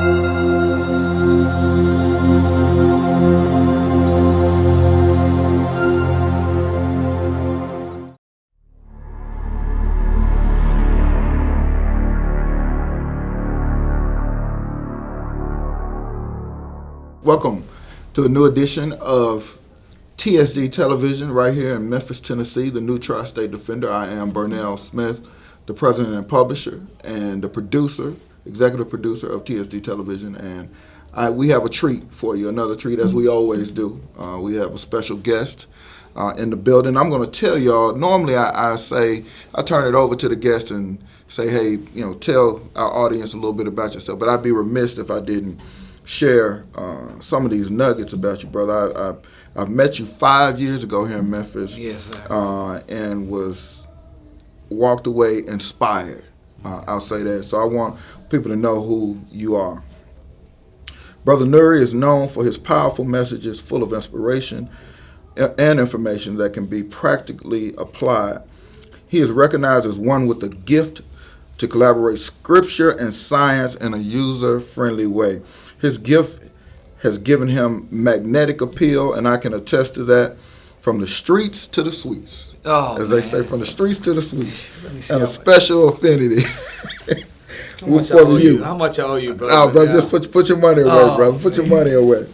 Welcome to a new edition of TSD Television right here in Memphis, Tennessee, the new Tri-State Defender. I am Bernal Smith, the president and publisher and the producer, executive producer of TSD Television. And we have a treat for you, another treat as we always do. We have a special guest in the building. I'm going to tell y'all, normally I turn it over to the guest and say, hey, tell our audience a little bit about yourself. But I'd be remiss if I didn't share some of these nuggets about you, brother. I've met you 5 years ago here in Memphis. Yes, sir. And walked away inspired. I'll say that. So I want people to know who you are. Brother Nuri is known for his powerful messages full of inspiration and information that can be practically applied. He is recognized as one with the gift to collaborate scripture and science in a user-friendly way. His gift has given him magnetic appeal, and I can attest to that, from the streets to the suites. They say, from the streets to the suites. And a special affinity for you. How much I owe you, brother? Oh, brother, just put your money away, brother. Put your money away.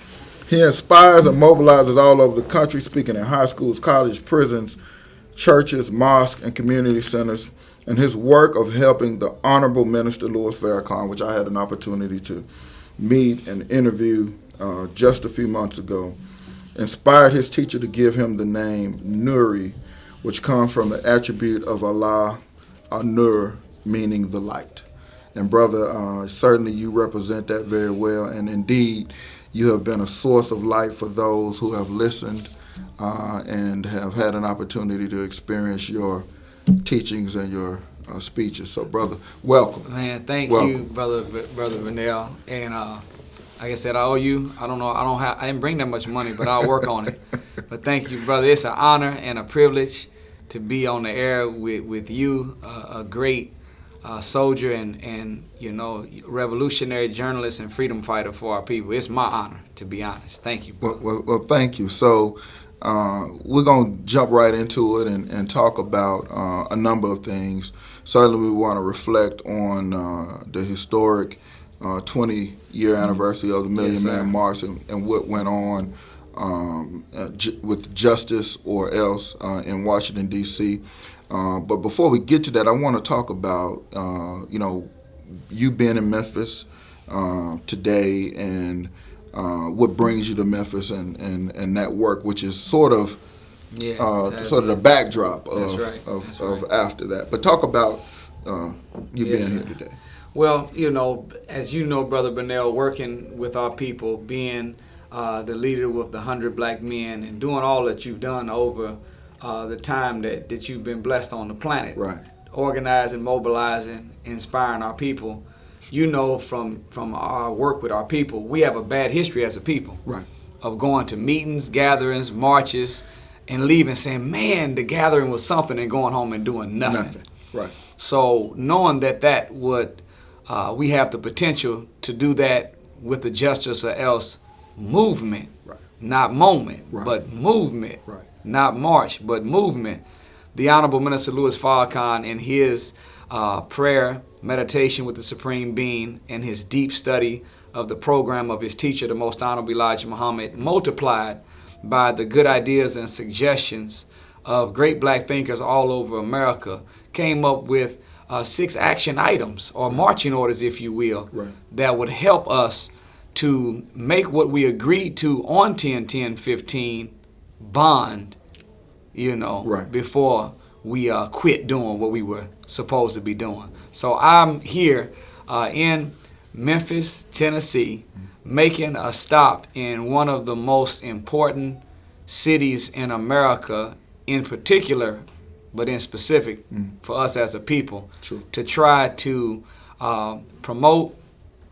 He inspires and mobilizes all over the country, speaking in high schools, colleges, prisons, churches, mosques, and community centers. And his work of helping the Honorable Minister Louis Farrakhan, which I had an opportunity to meet and interview just a few months ago, inspired his teacher to give him the name Nuri, which comes from the attribute of Allah, Nur, meaning the light. And brother, certainly you represent that very well, and indeed you have been a source of light for those who have listened and have had an opportunity to experience your teachings and your speeches. So, brother, welcome. Man, thank you, brother Bernal. And like I said, I owe you. I didn't bring that much money, but I'll work on it. But thank you, brother. It's an honor and a privilege to be on the air with you, a great soldier and revolutionary journalist and freedom fighter for our people. It's my honor, to be honest. Thank you, brother. Well, thank you. So we're going to jump right into it and talk about a number of things. Certainly we want to reflect on the historic 20-year anniversary of the Million Man March and what went on with Justice or Else in Washington, D.C. But before we get to that, I want to talk about, you being in Memphis today and what brings you to Memphis and that work, which is sort of the backdrop of after that. But talk about you being here today. Well, as you know, Brother Bernal, working with our people, being the leader with the 100 Black Men and doing all that you've done over the time that you've been blessed on the planet, right? Organizing, mobilizing, inspiring our people. From our work with our people, we have a bad history as a people, right, of going to meetings, gatherings, marches, and leaving saying, man, the gathering was something, and going home and doing nothing. Right. So knowing that would, we have the potential to do that with the Justice or Else movement, right, not moment, right, but movement, right, not march, but movement. The Honorable Minister Louis Farrakhan, in his prayer, meditation with the Supreme Being, and his deep study of the program of his teacher, the Most Honorable Elijah Muhammad, multiplied by the good ideas and suggestions of great black thinkers all over America, came up with 6 action items, or marching orders, if you will, right, that would help us to make what we agreed to on 10-10-15 bond, right, before we quit doing what we were supposed to be doing. So I'm here in Memphis, Tennessee, making a stop in one of the most important cities in America, in particular, but in specific for us as a people, True. to try to promote,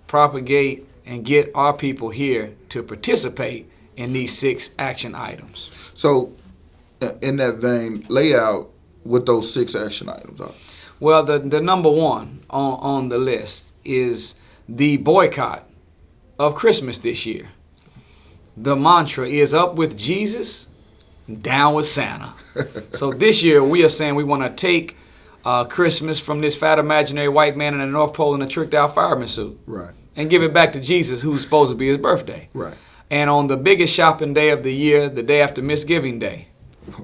propagate, and get our people here to participate in these 6 action items. So, in that vein, lay out what those 6 action items are. Well, the number one on the list is the boycott of Christmas this year. The mantra is up with Jesus, down with Santa. So this year we are saying we want to take Christmas from this fat imaginary white man in the North Pole in a tricked out fireman suit. Right. And give it back to Jesus, who's supposed to be his birthday. Right. And on the biggest shopping day of the year, the day after Misgiving Day.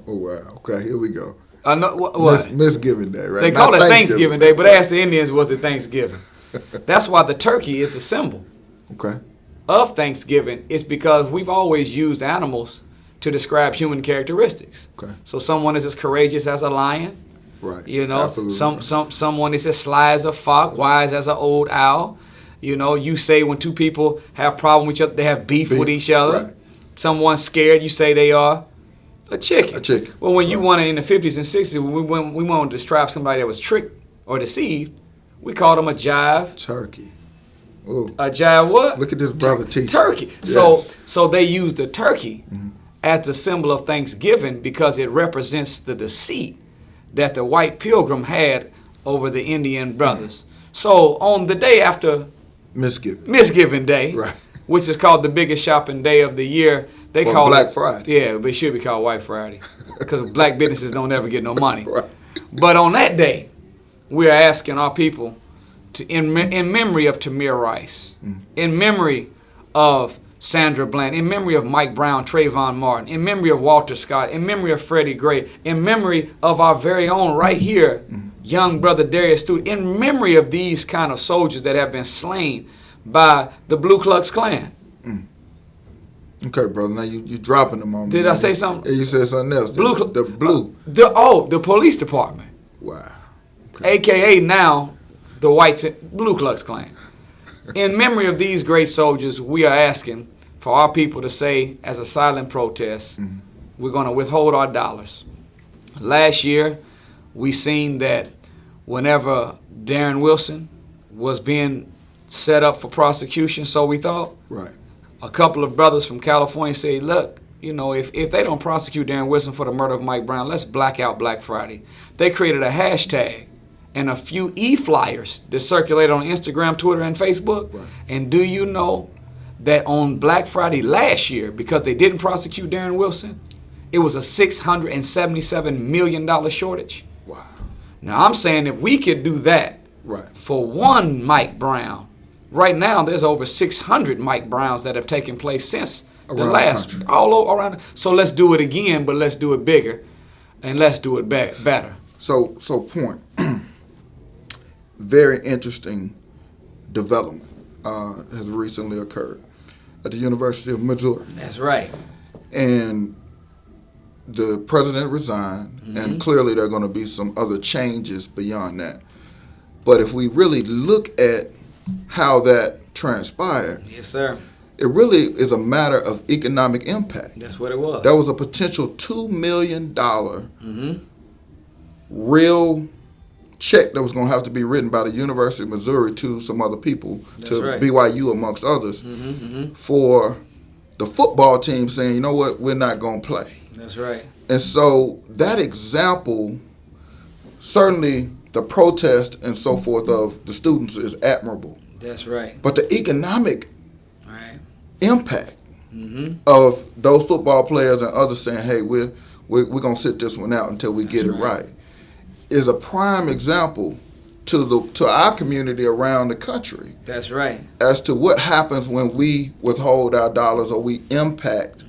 Oh, wow. Okay, here we go. No, what? Misgiving Day, right? They call it Thanksgiving Day, but ask the Indians, was it Thanksgiving? That's why the turkey is the symbol of Thanksgiving. It's because we've always used animals to describe human characteristics. Okay. So someone is as courageous as a lion. Right. You know, Absolutely. someone is as sly as a fox, wise as an old owl. You know, you say when two people have problem with each other, they have beef with each other. Right. Someone's scared, you say they are a chicken. A chicken. Well, when you want it in the 50s and 60s, when we want to describe somebody that was tricked or deceived, we called them a jive. Turkey. Ooh. A jive what? Look at this brother teaching. Turkey. Yes. So they used the turkey as the symbol of Thanksgiving because it represents the deceit that the white pilgrim had over the Indian brothers. So on the day after Misgiving Day, right, which is called the biggest shopping day of the year, they call Black it Friday. Yeah, but it should be called White Friday because black businesses don't ever get no money. Right. But on that day, we are asking our people to, in memory of Tamir Rice, in memory of Sandra Bland, in memory of Mike Brown, Trayvon Martin, in memory of Walter Scott, in memory of Freddie Gray, in memory of our very own right here, young brother Darius Stewart, in memory of these kind of soldiers that have been slain by the Ku Klux Klan. Okay, brother. Now you dropping them on me. Did I say something? Yeah, you said something else. The police department. Wow. Okay. AKA now the whites Ku Klux Klan. In memory of these great soldiers, we are asking for our people to say, as a silent protest, we're going to withhold our dollars. Last year, we seen that whenever Darren Wilson was being set up for prosecution, so we thought, right, a couple of brothers from California say, look, you know, if they don't prosecute Darren Wilson for the murder of Mike Brown, let's black out Black Friday. They created a hashtag and a few e-flyers that circulated on Instagram, Twitter, and Facebook. Right. And do you know that on Black Friday last year, because they didn't prosecute Darren Wilson, it was a $677 million shortage? Wow. Now, I'm saying if we could do that for one Mike Brown, right now there's over 600 Mike Browns that have taken place since the last, all over around. So let's do it again, but let's do it bigger, and let's do it better. So point. Very interesting development has recently occurred at the University of Missouri. That's right. And the president resigned, and clearly there are going to be some other changes beyond that. But if we really look at how that transpired, yes, sir, it really is a matter of economic impact. That's what it was. That was a potential $2 million real check that was going to have to be written by the University of Missouri to some other people, BYU amongst others, for the football team saying, you know what, we're not going to play. That's right. And so that example, certainly the protest and so forth of the students is admirable. That's right. But the economic impact of those football players and others saying, hey, we're going to sit this one out until we get it right, is a prime example to our community around the country. That's right. As to what happens when we withhold our dollars or we impact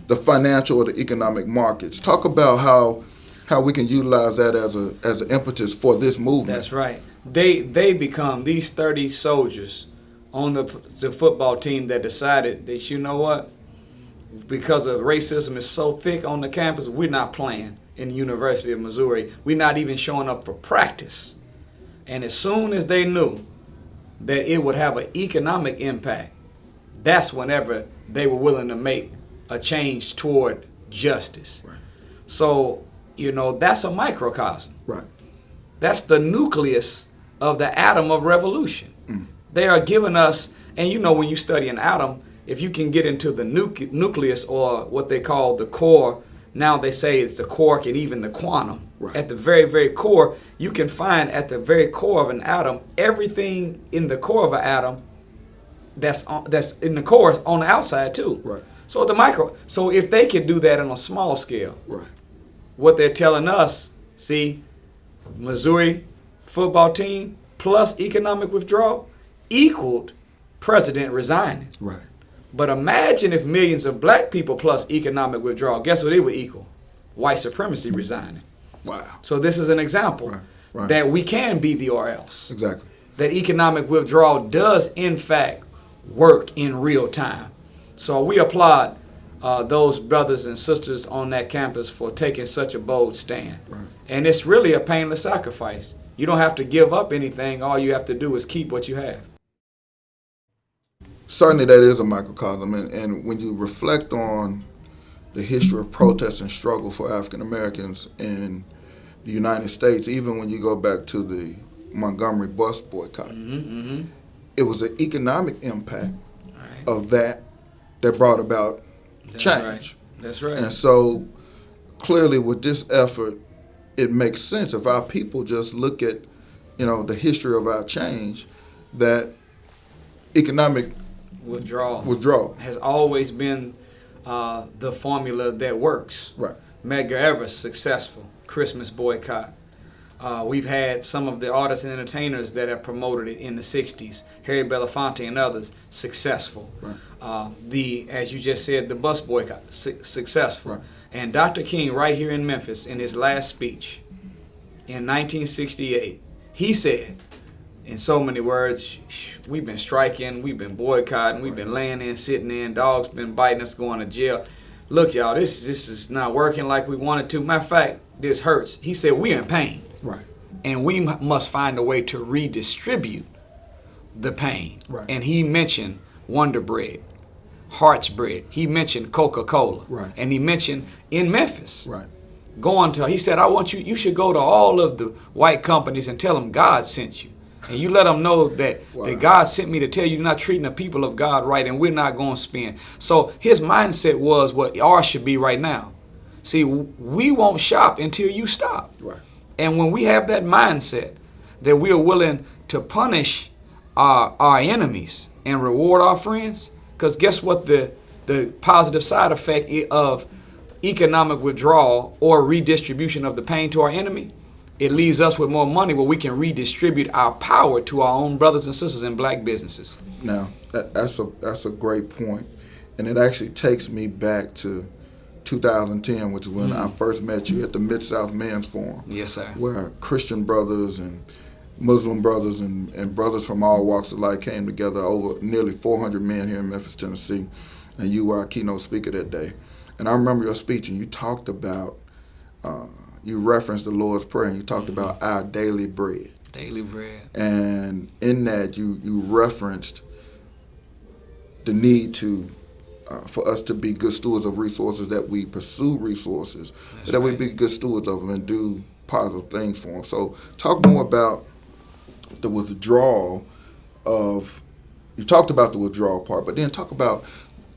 the financial or the economic markets. Talk about how we can utilize that as an impetus for this movement. That's right. They become these 30 soldiers on the football team that decided that, you know what, because of racism is so thick on the campus, we're not playing in the University of Missouri. We're not even showing up for practice. And as soon as they knew that it would have an economic impact, that's whenever they were willing to make a change toward justice. Right. So, you know, that's a microcosm. Right. That's the nucleus of the atom of revolution. They are giving us, and you know, when you study an atom, if you can get into the nucleus or what they call the core, now they say it's the quark and even the quantum. Right. At the very, very core, you can find at the very core of an atom, everything in the core of an atom that's in the course on the outside too. Right. So if they could do that on a small scale, Right. what they're telling us, see, Missouri football team plus economic withdrawal equaled president resigning. Right. But imagine if millions of black people plus economic withdrawal, guess what it would equal? White supremacy resigning. Wow. So this is an example Right. that we can be the or else. Exactly. That economic withdrawal does in fact work in real time. So we applaud those brothers and sisters on that campus for taking such a bold stand. Right. And it's really a painless sacrifice. You don't have to give up anything. All you have to do is keep what you have. Certainly that is a microcosm. And when you reflect on the history of protest and struggle for African Americans in the United States, even when you go back to the Montgomery bus boycott, it was the economic impact of that brought about change. That's right. And so clearly with this effort, it makes sense if our people just look at, the history of our change, that economic withdrawal has always been the formula that works. Right. Medgar Evers, successful. Christmas boycott. We've had some of the artists and entertainers that have promoted it in the 60s. Harry Belafonte and others, successful. Right. As you just said, the bus boycott, successful. Right. And Dr. King, right here in Memphis, in his last speech in 1968, he said, in so many words, we've been striking, we've been boycotting, we've been laying in, sitting in, dogs been biting us, going to jail. Look, y'all, this is not working like we wanted to. Matter of fact, this hurts. He said, we're in pain. Right. And we must find a way to redistribute the pain. Right. And he mentioned Wonder Bread, Heart's Bread. He mentioned Coca-Cola. Right. And he mentioned in Memphis. Right. He said, you should go to all of the white companies and tell them God sent you. And you let them know that God sent me to tell you you're not treating the people of God right, and we're not going to spend. So his mindset was what ours should be right now. See, we won't shop until you stop. Right. And when we have that mindset that we are willing to punish our enemies and reward our friends, because guess what the positive side effect of economic withdrawal or redistribution of the pain to our enemy? It leaves us with more money where we can redistribute our power to our own brothers and sisters in black businesses. Now, that's a great point. And it actually takes me back to 2010, which is when I first met you at the Mid-South Men's Forum. Yes, sir. Where Christian brothers and Muslim brothers and brothers from all walks of life came together, over nearly 400 men here in Memphis, Tennessee. And you were our keynote speaker that day. And I remember your speech, and you talked about, you referenced the Lord's Prayer, and you talked about our daily bread. Daily bread. And in that, you referenced the need for us to be good stewards of resources, that we pursue resources, that we be good stewards of them and do positive things for them. So talk more about the withdrawal you talked about the withdrawal part, but then talk about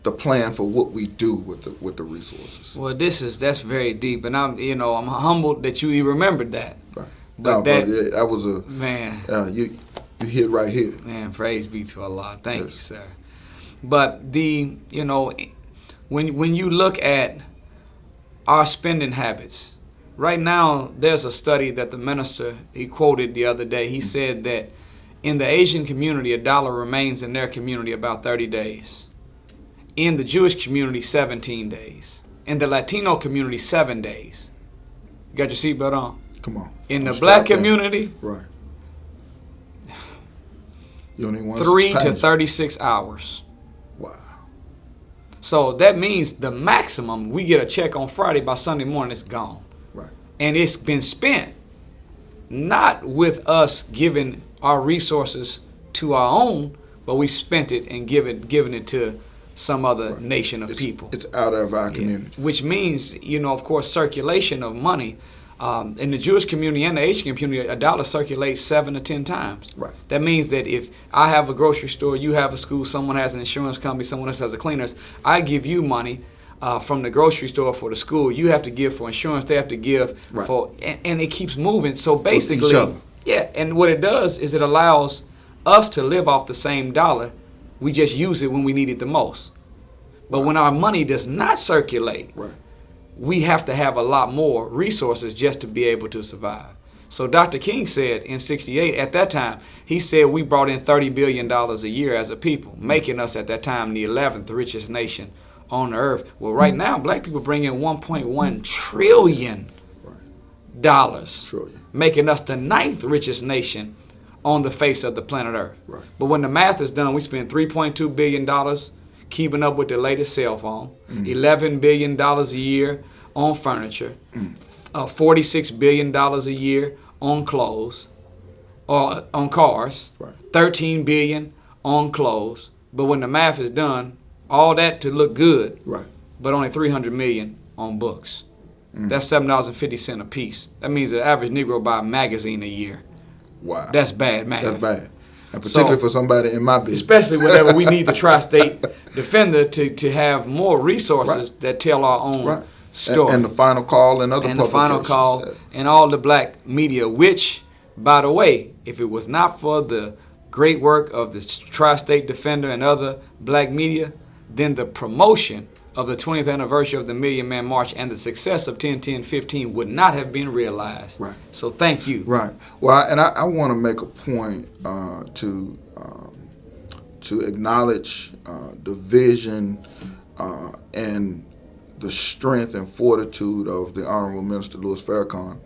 the plan for what we do with the resources. Well, that's very deep, and I'm humbled that you remembered that. Right. But that was a man. You hit right here. Man, praise be to Allah. Thank you, sir. But when you look at our spending habits, right now there's a study that the minister he quoted the other day. He said that in the Asian community, $1 remains in their community about 30 days. In the Jewish community, 17 days. In the Latino community, 7 days. You got your seatbelt on? Come on. In the black community, right. You only want 3 to 36 hours. Wow. So that means the maximum, we get a check on Friday, by Sunday morning it's gone. Right. And it's been spent not with us giving our resources to our own, but we spent it and given it to some other nation of people. It's out of our community. Which means, of course, circulation of money. In the Jewish community and the Asian community, $1 circulates 7 to 10 times. Right. That means that if I have a grocery store, you have a school, someone has an insurance company, someone else has a cleaners, I give you money from the grocery store for the school. You have to give for insurance. They have to give for, and it keeps moving. So basically, with each other. Yeah. And what it does is it allows us to live off the same dollar We just use it when we need it the most. But when our money does not circulate, we have to have a lot more resources just to be able to survive. So Dr. King said in 68, at that time, he said we brought in $30 billion a year as a people, making us at that time the 11th richest nation on earth. Well, right now, black people bring in $1.1 trillion, making us the 9th richest nation on the face of the planet Earth. But when the math is done, we spend $3.2 billion keeping up with the latest cell phone, $11 billion a year on furniture, $46 billion a year on clothes, or on cars, $13 billion on clothes. But when the math is done, all that to look good, but only $300 million on books. That's $7.50 a piece. That means the average Negro buy a magazine a year. Wow. That's bad math. That's bad. And particularly for somebody in my business. Especially whenever we need the tri-state defender to have more resources that tell our own story. And the final call and other and publications. the final call and all the black media, which, by the way, if it was not for the great work of the tri-state defender and other black media, then the promotion of the 20th anniversary of the Million Man March and the success of 10-10-15 would not have been realized. So thank you. Well, and I want to make a point to acknowledge the vision and the strength and fortitude of the Honorable Minister Louis Farrakhan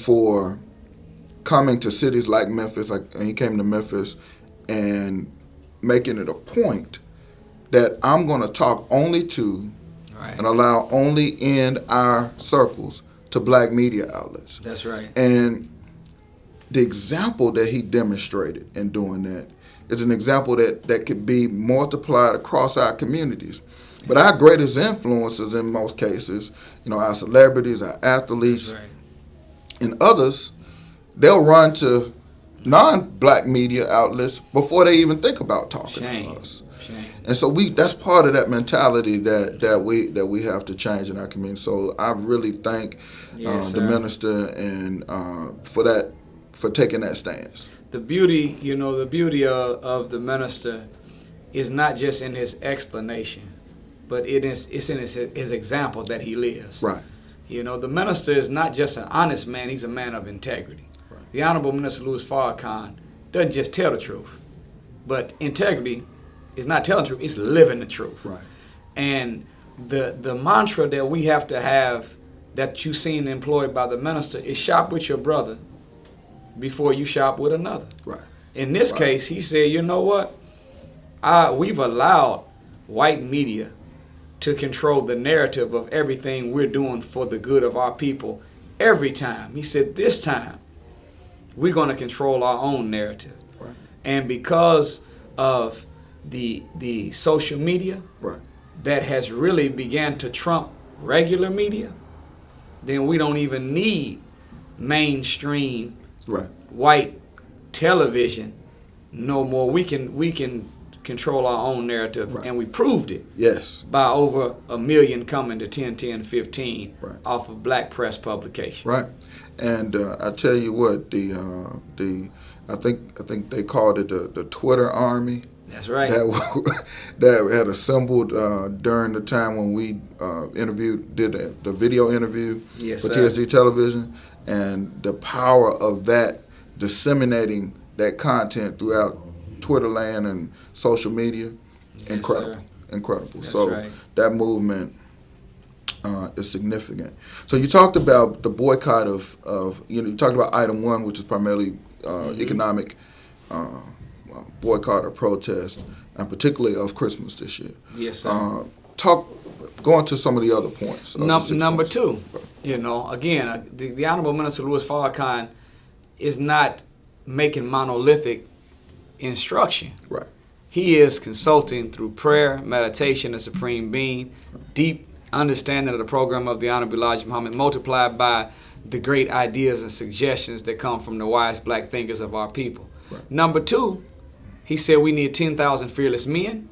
for coming to cities like Memphis, and he came to Memphis, and making it a point that I'm going to talk only to and allow only in our circles to black media outlets. That's right. And the example that he demonstrated in doing that is an example that could be multiplied across our communities. But our greatest influences in most cases, our celebrities, our athletes, and others, they'll run to non-black media outlets before they even think about talking to us. And so that's part of that mentality that we have to change in our community. So I really thank the minister and for taking that stance. The beauty, of the minister is not just in his explanation, but it's in his example that he lives. The minister is not just an honest man; he's a man of integrity. The Honorable Minister Louis Farrakhan doesn't just tell the truth, but integrity is not telling the truth, it's living the truth. And the mantra that we have to have, that you've seen employed by the minister, is shop with your brother before you shop with another. In this case, he said, you know what? We've allowed white media to control the narrative of everything we're doing for the good of our people every time. He said, this time, we're going to control our own narrative. And because of the social media that has really began to trump regular media, then we don't even need mainstream white television no more. We can control our own narrative, and we proved it by over 1 million coming to 10-10-15 off of black press publication. And I tell you what, I think they called it the Twitter army. That's right. That had assembled during the time when we did the video interview for TSD Television, and the power of that disseminating that content throughout Twitter land and social media, incredible. So that movement is significant. So you talked about the boycott of you talked about item 1, which is primarily economic boycott or protest, and particularly of Christmas this year. Go into some of the other points. Number 2, again, the Honorable Minister Louis Farrakhan is not making monolithic instruction. He is consulting through prayer, meditation, the supreme being, deep understanding of the program of the Honorable Elijah Muhammad, multiplied by the great ideas and suggestions that come from the wise black thinkers of our people. Number 2, he said we need 10,000 fearless men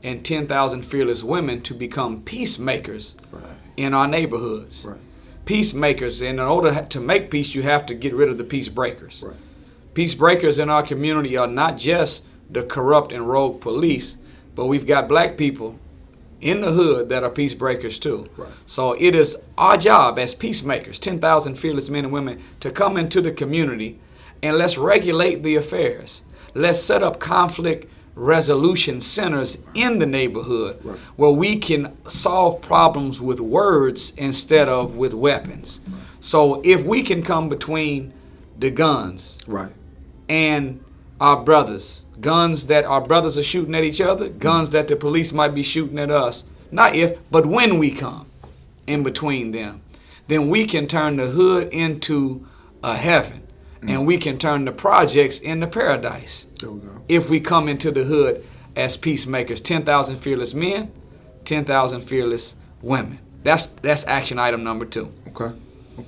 and 10,000 fearless women to become peacemakers in our neighborhoods. Peacemakers, and in order to make peace, you have to get rid of the peace breakers. Peace breakers in our community are not just the corrupt and rogue police, but we've got black people in the hood that are peace breakers too. Right. So it is our job as peacemakers, 10,000 fearless men and women, to come into the community and let's regulate the affairs. Let's set up conflict resolution centers in the neighborhood right. where we can solve problems with words instead of with weapons. Right. So if we can come between the guns right. and our brothers, guns that our brothers are shooting at each other, guns that the police might be shooting at us, not if, but when we come in between them, then we can turn the hood into a heaven. And we can turn the projects into paradise. There we go. If we come into the hood as peacemakers, 10,000 fearless men, 10,000 fearless women. That's action item number 2. Okay.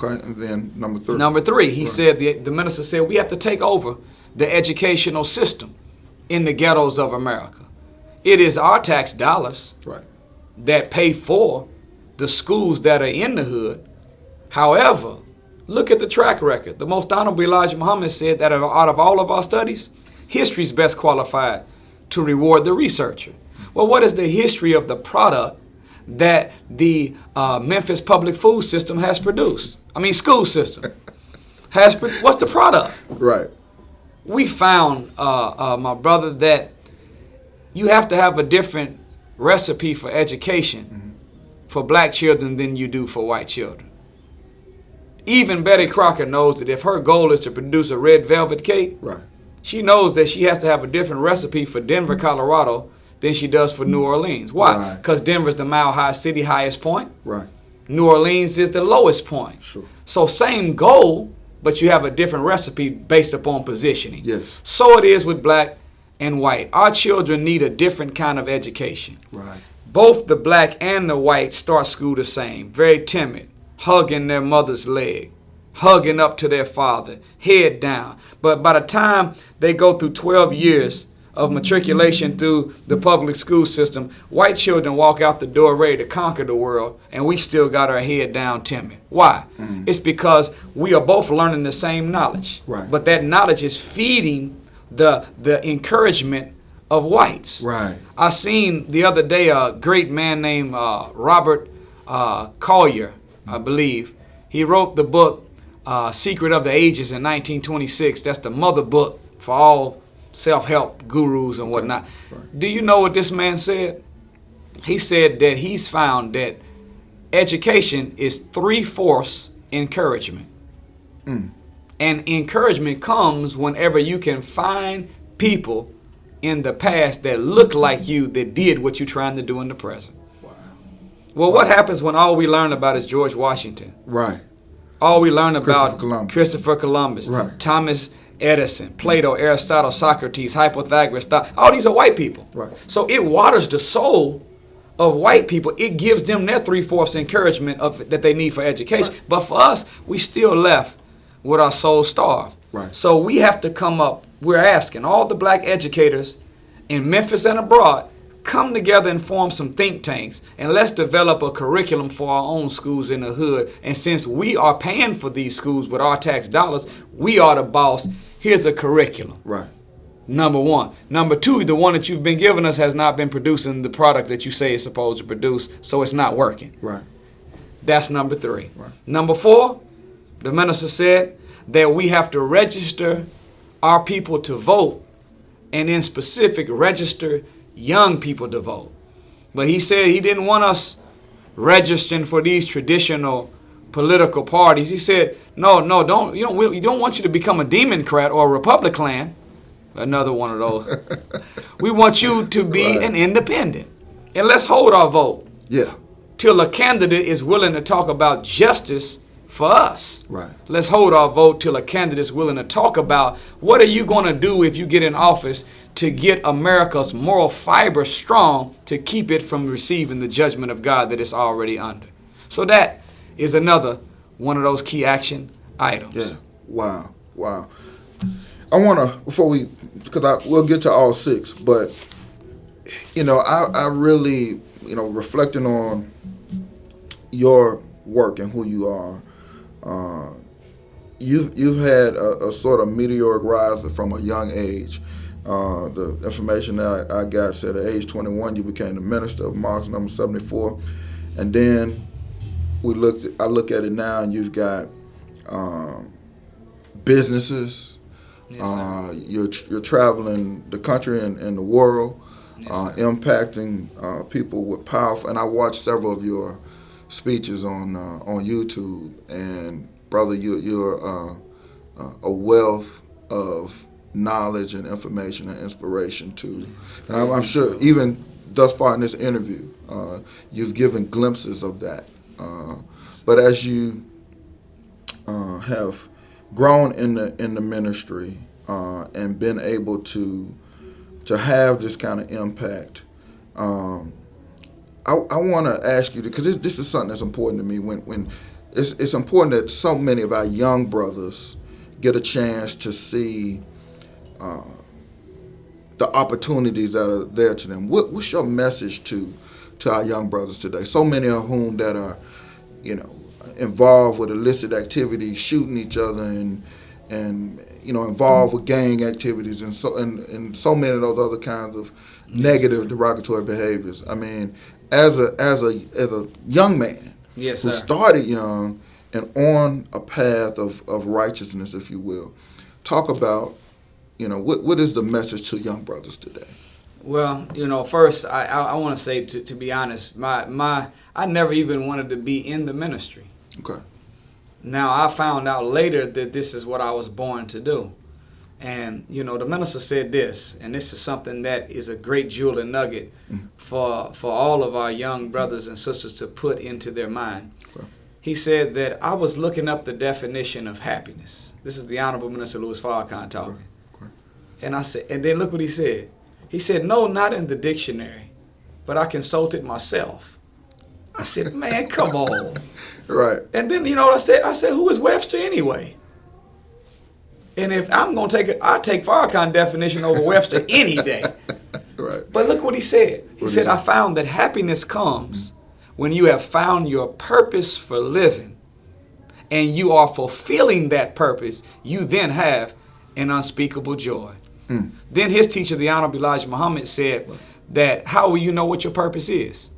And then number 3. Number 3, he said, the minister said, we have to take over the educational system in the ghettos of America. It is our tax dollars right. that pay for the schools that are in the hood. However, look at the track record. The most honorable Elijah Muhammad said that out of all of our studies, history is best qualified to reward the researcher. Well, what is the history of the product that the Memphis public food system has produced? School system. What's the product? Right. We found, my brother, that you have to have a different recipe for education for black children than you do for white children. Even Betty Crocker knows that if her goal is to produce a red velvet cake, right. she knows that she has to have a different recipe for Denver, Colorado than she does for New Orleans. Why? Because Denver's the mile high city highest point. Right. New Orleans is the lowest point. Sure. So same goal, but you have a different recipe based upon positioning. Yes. So it is with black and white. Our children need a different kind of education. Right. Both the black and the white start school the same, very timid, hugging their mother's leg, hugging up to their father, head down. But by the time they go through 12 years of matriculation through the public school system, white children walk out the door ready to conquer the world, and we still got our head down timid. Why? It's because we are both learning the same knowledge. Right. But that knowledge is feeding the encouragement of whites. Right. I seen the other day a great man named Robert Collier, I believe. He wrote the book Secret of the Ages in 1926. That's the mother book for all self-help gurus and whatnot. Right. Do you know what this man said? He said that he's found that education is 3/4 encouragement. And encouragement comes whenever you can find people in the past that look like you that did what you're trying to do in the present. Well, what happens when all we learn about is George Washington? Right. All we learn about Christopher Columbus, right. Thomas Edison, Plato, Aristotle, Socrates, Pythagoras, all these are white people. Right. So it waters the soul of white people. It gives them their 3/4 encouragement that they need for education. Right. But for us, we still left with our soul starved. Right. So we have to come up. We're asking all the black educators in Memphis and abroad, come together and form some think tanks, and let's develop a curriculum for our own schools in the hood. And since we are paying for these schools with our tax dollars, we are the boss. Here's a curriculum. Right. Number 1. Number 2, the one that you've been giving us has not been producing the product that you say it's supposed to produce, so it's not working. Right. That's number 3. Right. Number 4, the minister said that we have to register our people to vote, and in specific, register young people to vote. But he said he didn't want us registering for these traditional political parties. He said, no, we don't want you to become a Democrat or a Republican, another one of those. We want you to be an independent. And let's hold our vote. Yeah. Till a candidate is willing to talk about justice for us. Right. Let's hold our vote till a candidate is willing to talk about what are you going to do if you get in office to get America's moral fiber strong to keep it from receiving the judgment of God that it's already under. So that is another one of those key action items. Yeah. Wow. I want to, because we'll get to all 6, but, I really, reflecting on your work and who you are, you've had a sort of meteoric rise from a young age, The information that I got said at age 21 you became the minister of Mosque number 74, and then I look at it now, and you've got businesses. Yes, You're traveling the country and the world, yes, impacting people with powerful. And I watched several of your speeches on YouTube, and brother, you're a wealth of knowledge and information and inspiration too. And I'm sure even thus far in this interview, you've given glimpses of that. But as you have grown in the ministry and been able to have this kind of impact, I want to ask you, because this is something that's important to me. When it's important that so many of our young brothers get a chance to see the opportunities that are there to them. What's your message to our young brothers today? So many of whom that are, involved with illicit activities, shooting each other, and involved with gang activities, and so many of those other kinds of negative, derogatory behaviors. I mean, as a young man, yes, who sir, started young and on a path of righteousness, if you will, talk about, what is the message to young brothers today? Well, first I want to say, to be honest, I never even wanted to be in the ministry. Okay. Now I found out later that this is what I was born to do. And the minister said this, and this is something that is a great jewel and nugget for all of our young brothers and sisters to put into their mind. Okay. He said that I was looking up the definition of happiness. This is the Honorable Minister Louis Farrakhan talking. Okay. And I said, and then look what he said. He said, no, not in the dictionary, but I consulted myself. I said, man, come on. Right. And then, what I said? I said, who is Webster anyway? And if I'm going to take it, I take Farrakhan definition over Webster any day. Right. But look what he said. He said, I found that happiness comes when you have found your purpose for living, and you are fulfilling that purpose. You then have an unspeakable joy. Then his teacher, the Honorable Elijah Muhammad, said that how will you know what your purpose is?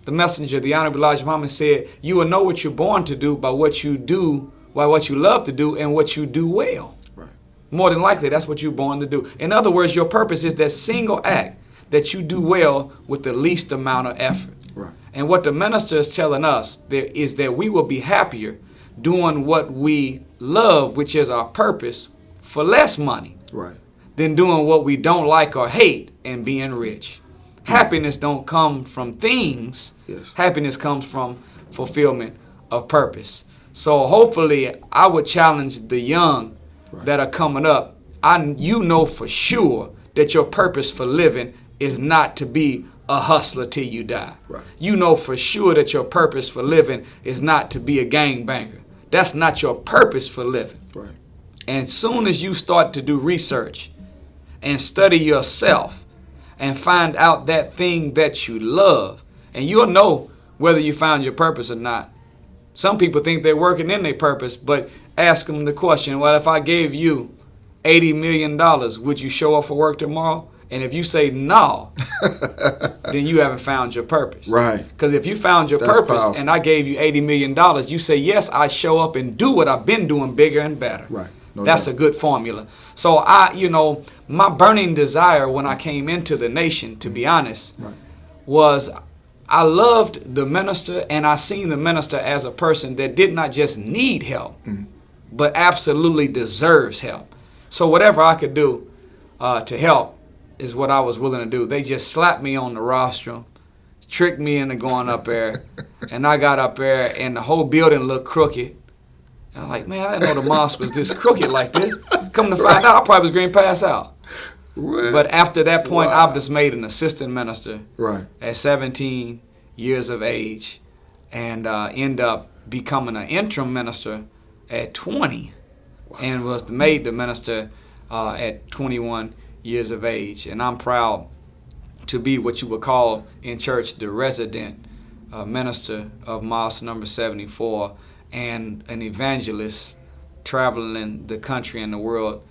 The messenger, the Honorable Elijah Muhammad, said, you will know what you're born to do by what you do, by what you love to do, and what you do well. Right. More than likely, that's what you're born to do. In other words, your purpose is that single act that you do well with the least amount of effort. Right. And what the minister is telling us there is that we will be happier doing what we love, which is our purpose, for less money. Right. Than doing what we don't like or hate and being rich. Happiness don't come from things. Yes. Happiness comes from fulfillment of purpose. So hopefully I would challenge the young that are coming up. You know for sure that your purpose for living is not to be a hustler till you die. Right. You know for sure that your purpose for living is not to be a gangbanger. That's not your purpose for living. Right. And soon as you start to do research and study yourself and find out that thing that you love, and you'll know whether you found your purpose or not. Some people think they're working in their purpose, but ask them the question, well, if I gave you $80 million, would you show up for work tomorrow? And if you say no, then you haven't found your purpose. Right. Because if you found your That's purpose powerful. and I gave you $80 million, you say, yes, I show up and do what I've been doing bigger and better. Right. No That's doubt. a good formula. So my burning desire when I came into the nation, to be honest, was I loved the minister, and I seen the minister as a person that did not just need help, but absolutely deserves help. So whatever I could do to help is what I was willing to do. They just slapped me on the rostrum, tricked me into going up there, and I got up there, and the whole building looked crooked. And I'm like, man, I didn't know the mosque was this crooked like this. Come to find out, I probably was going to pass out. Right. But after that point, I was made an assistant minister at 17 years of age, and end up becoming an interim minister at 20, and was made the minister at 21 years of age. And I'm proud to be what you would call in church the resident minister of Mosque number 74, and an evangelist traveling the country and the world,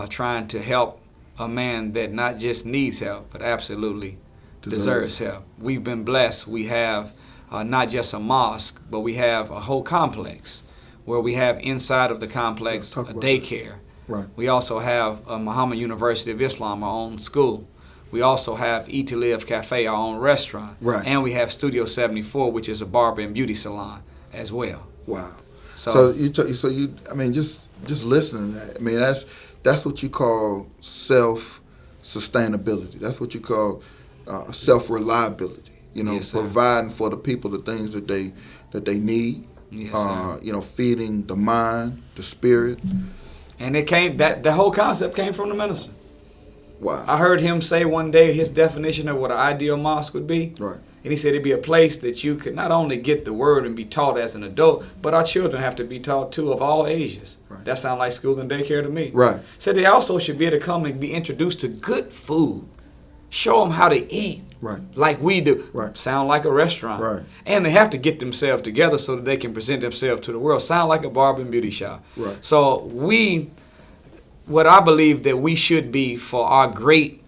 trying to help a man that not just needs help, but absolutely deserves help. We've been blessed. We have not just a mosque, but we have a whole complex where we have inside of the complex a daycare. Right. We also have Muhammad University of Islam, our own school. We also have Eat to Live Cafe, our own restaurant. Right. And we have Studio 74, which is a barber and beauty salon as well. Wow. So I mean, just listening to that. I mean, that's what you call self-sustainability. That's what you call self-reliability. You know, yes, providing for the people the things that they need. Yes, sir. You know, feeding the mind, the spirit. And it came the whole concept came from the minister. Wow. I heard him say one day his definition of what an ideal mosque would be. Right. And he said it'd be a place that you could not only get the word and be taught as an adult, but our children have to be taught too, of all ages. Right. That sounds like school and daycare to me. Right. Said they also should be able to come and be introduced to good food. Show them how to eat. Right. Like we do. Right. Sound like a restaurant. Right. And they have to get themselves together so that they can present themselves to the world. Sound like a barber and beauty shop. Right. So what I believe that we should be for our great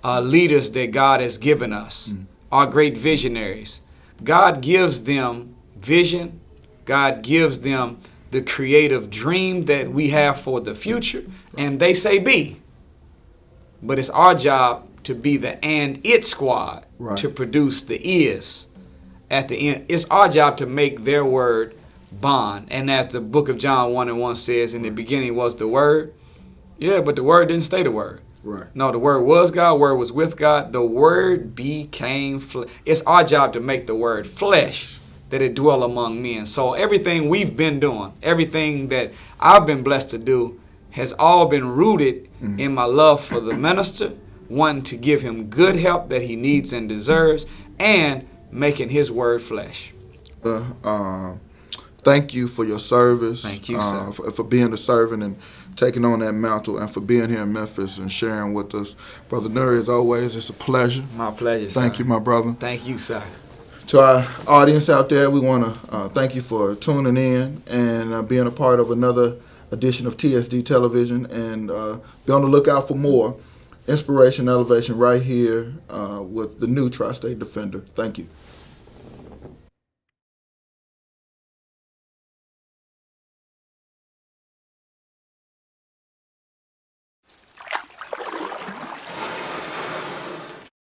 leaders that God has given us, our great visionaries. God gives them vision. God gives them the creative dream that we have for the future. And they say be. But it's our job to be the and it squad to produce the is at the end. It's our job to make their word bond. And as the book of John 1:1 says, in the beginning was the word. Yeah, but the word didn't stay the word. Right. No, the word was God, word was with God, the word became flesh. It's our job to make the word flesh, that it dwell among men. So everything we've been doing, everything that I've been blessed to do, has all been rooted in my love for the minister, wanting to give him good help that he needs and deserves, and making his word flesh. Thank you for your service. Thank you, sir. For being a servant and taking on that mantle, and for being here in Memphis and sharing with us. Brother Nuri, as always, it's a pleasure. My pleasure, sir. Thank you, my brother. Thank you, sir. To our audience out there, we want to thank you for tuning in and being a part of another edition of TSD Television, and be on the lookout for more inspiration, elevation right here with the new Tri-State Defender. Thank you.